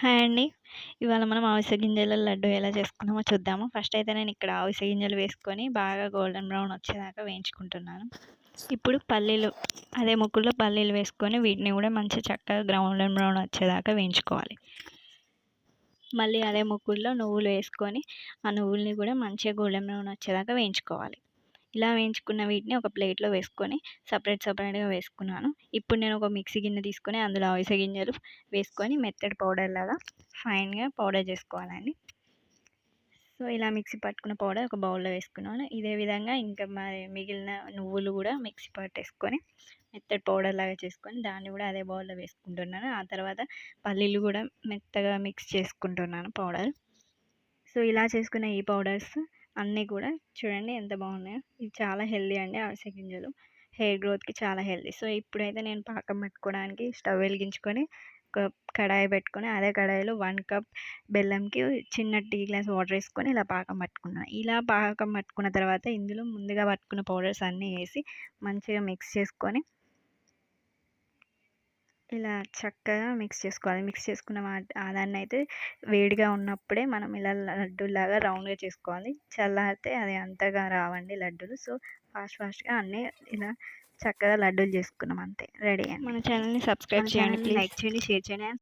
Hi అండి. ఇవాళ మనం అవిసె గింజల లడ్డు ఎలా చేసుకున్నామో చూద్దాము. ఫస్ట్ అయితే నేను ఇక్కడ అవిసె గింజలు వేసుకొని బాగా గోల్డెన్ బ్రౌన్ వచ్చేదాకా వేయించుకుంటున్నాను. ఇప్పుడు పల్లీలు అదే ముక్కుల్లో పల్లీలు వేసుకొని వీటిని కూడా మంచిగా చక్కగా గోల్డెన్ బ్రౌన్ వచ్చేదాకా వేయించుకోవాలి. మళ్ళీ అదే ముక్కుల్లో నువ్వులు వేసుకొని ఆ నువ్వుల్ని కూడా మంచిగా గోల్డెన్ బ్రౌన్ వచ్చేదాకా వేయించుకోవాలి. ఇలా వేయించుకున్న వీటిని ఒక ప్లేట్లో వేసుకొని సపరేట్‌గా వేసుకున్నాను. ఇప్పుడు నేను ఒక మిక్సీ గిన్నె తీసుకొని అందులో అవిసె గింజలు వేసుకొని మెత్తటి పౌడర్ లాగా ఫైన్‌గా పౌడర్ చేసుకోవాలండి. సో, ఇలా మిక్సీ పట్టుకున్న పౌడర్ ఒక బౌల్‌లో వేసుకున్నాను. ఇదే విధంగా ఇంకా మరి మిగిలిన నువ్వులు కూడా మిక్సీ పట్టేసుకొని మెత్తటి పౌడర్ లాగా చేసుకొని దాన్ని కూడా అదే బౌల్‌లో వేసుకుంటున్నాను. ఆ తర్వాత పల్లీలు కూడా మెత్తగా మిక్స్ చేసుకుంటున్నాను పౌడర్. సో, ఇలా చేసుకున్న ఈ పౌడర్స్ అన్నీ కూడా చూడండి ఎంత బాగున్నాయో. ఇది చాలా హెల్తీ అండి అవిసె గింజలు. హెయిర్ గ్రోత్‌కి చాలా హెల్తీ. సో, ఇప్పుడైతే నేను పాకం పట్టుకోవడానికి స్టవ్ వెలిగించుకొని ఒక కడాయి పెట్టుకొని అదే కడాయిలో 1 కప్ బెల్లంకి చిన్న టీ గ్లాస్ వాటర్ వేసుకొని ఇలా పాకం పట్టుకున్నాను. ఇలా పాకం పట్టుకున్న తర్వాత ఇందులో ముందుగా పట్టుకున్న పౌడర్స్ అన్నీ వేసి మంచిగా మిక్స్ చేసుకొని ఇలా చక్కగా మిక్స్ చేసుకోవాలి. మిక్స్ చేసుకున్న దాన్నయితే వేడిగా ఉన్నప్పుడే మనం ఇలా లడ్డూలాగా రౌండ్‌గా చేసుకోవాలి. చల్లారితే అది అంతగా రావండి లడ్డూలు. సో, ఫాస్ట్‌గా అన్నీ ఇలా చక్కగా లడ్డూలు చేసుకున్నాం అంతే. రెడీ అండి. మన ఛానల్‌ని సబ్స్క్రైబ్ చేయండి ప్లీజ్. లైక్ చేయండి, షేర్ చేయండి.